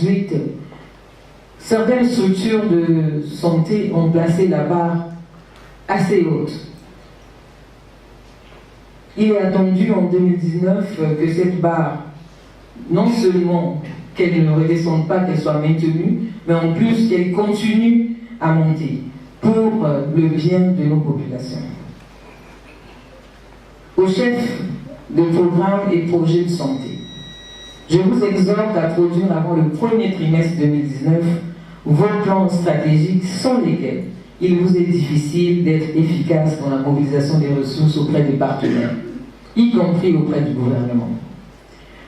2018, certaines structures de santé ont placé la barre assez haute. Il est attendu en 2019 que cette barre, non seulement qu'elle ne redescende pas, qu'elle soit maintenue, mais en plus qu'elle continue à monter pour le bien de nos populations. Aux chefs de programmes et projets de santé, je vous exhorte à produire avant le premier trimestre 2019 vos plans stratégiques sans lesquels il vous est difficile d'être efficace dans la mobilisation des ressources auprès des partenaires, y compris auprès du gouvernement.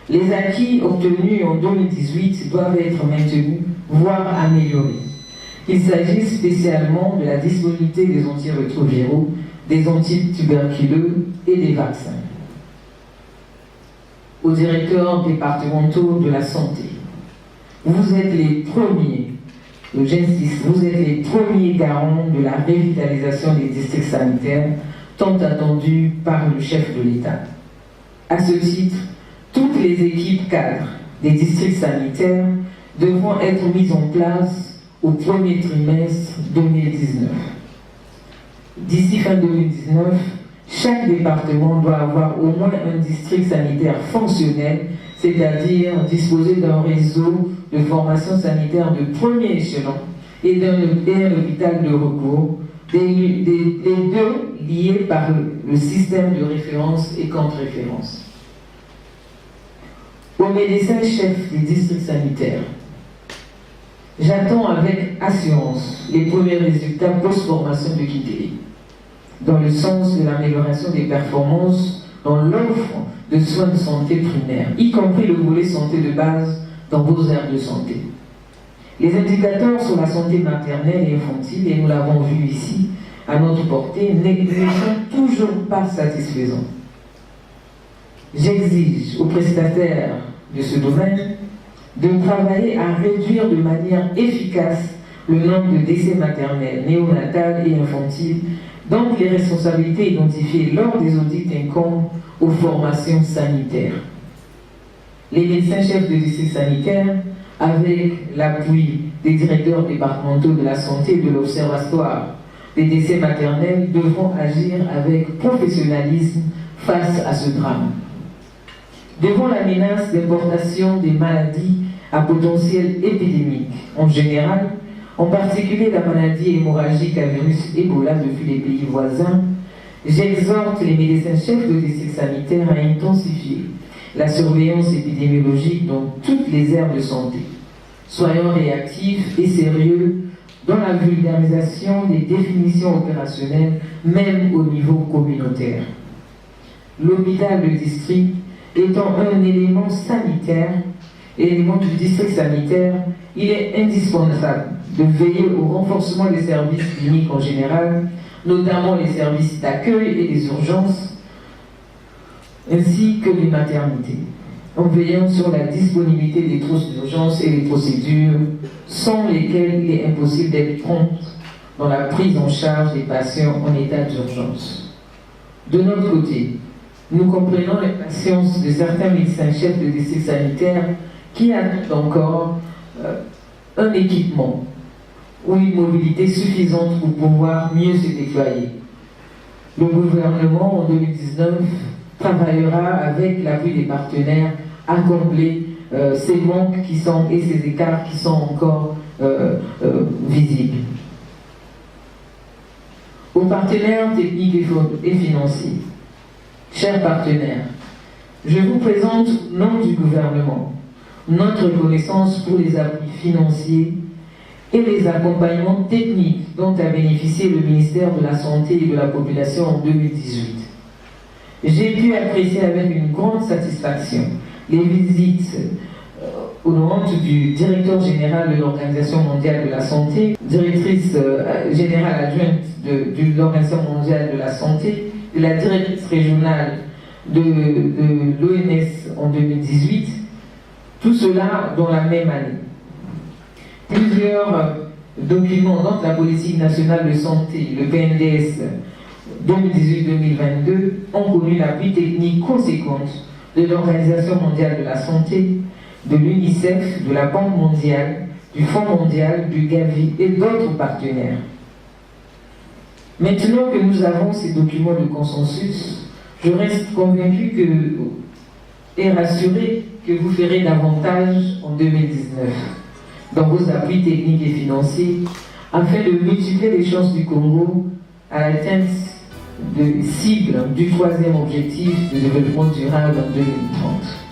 Les acquis obtenus en 2018 doivent être maintenus, voire améliorés. Il s'agit spécialement de la disponibilité des antirétroviraux, des antituberculeux et des vaccins. Aux directeurs départementaux de la santé, vous êtes les premiers, j'insiste, vous êtes les premiers garants de la revitalisation des districts sanitaires tant attendus par le chef de l'État. À ce titre, toutes les équipes cadres des districts sanitaires devront être mises en place au premier trimestre 2019. D'ici fin 2019, chaque département doit avoir au moins un district sanitaire fonctionnel, c'est-à-dire disposer d'un réseau de formation sanitaire de premier échelon et d'un hôpital de recours, les deux liés par le système de référence et contre-référence. Aux médecins chefs des districts sanitaires, j'attends avec assurance les premiers résultats post-formation de Kiteli, dans le sens de l'amélioration des performances dans l'offre de soins de santé primaires, y compris le volet santé de base dans vos aires de santé. Les indicateurs sur la santé maternelle et infantile, et nous l'avons vu ici, à notre portée, ne sont toujours pas satisfaisants. J'exige aux prestataires de ce domaine de travailler à réduire de manière efficace le nombre de décès maternels, néonatals et infantiles, donc les responsabilités identifiées lors des audits incombent aux formations sanitaires. Les médecins chefs de district sanitaire, avec l'appui des directeurs départementaux de la santé et de l'Observatoire des décès maternels, devront agir avec professionnalisme face à ce drame. Devant la menace d'importation des maladies à potentiel épidémique en général, en particulier la maladie hémorragique à virus Ebola depuis les pays voisins, j'exhorte les médecins-chefs de district sanitaire à intensifier la surveillance épidémiologique dans toutes les aires de santé. Soyons réactifs et sérieux dans la vulgarisation des définitions opérationnelles, même au niveau communautaire. L'hôpital de district étant un élément sanitaire, élément du district sanitaire, il est indispensable de veiller au renforcement des services cliniques en général, notamment les services d'accueil et les urgences, ainsi que les maternités, en veillant sur la disponibilité des trousses d'urgence et les procédures, sans lesquelles il est impossible d'être prompt dans la prise en charge des patients en état d'urgence. De notre côté, nous comprenons l'impatience de certains médecins-chefs de district sanitaire qui attendent encore un équipement ou une mobilité suffisante pour pouvoir mieux se déployer. Le gouvernement, en 2019, travaillera avec l'appui des partenaires à combler ces manques et ces écarts qui sont encore visibles. Aux partenaires techniques et financiers, chers partenaires, je vous présente, au nom du gouvernement, notre reconnaissance pour les appuis financiers et les accompagnements techniques dont a bénéficié le ministère de la Santé et de la Population en 2018. J'ai pu apprécier avec une grande satisfaction les visites au nom du directeur général de l'Organisation mondiale de la santé, directrice générale adjointe de l'Organisation mondiale de la santé, de la directrice régionale de l'OMS en 2018, tout cela dans la même année. Plusieurs documents, dont la politique nationale de santé, le PNDS 2018-2022, ont connu l'appui technique conséquente de l'Organisation mondiale de la santé, de l'UNICEF, de la Banque mondiale, du Fonds mondial, du Gavi et d'autres partenaires. Maintenant que nous avons ces documents de consensus, je reste convaincu et rassuré que vous ferez davantage en 2019 dans vos appuis techniques et financiers afin de multiplier les chances du Congo à l'atteinte de cibles du 3e objectif de développement durable en 2030.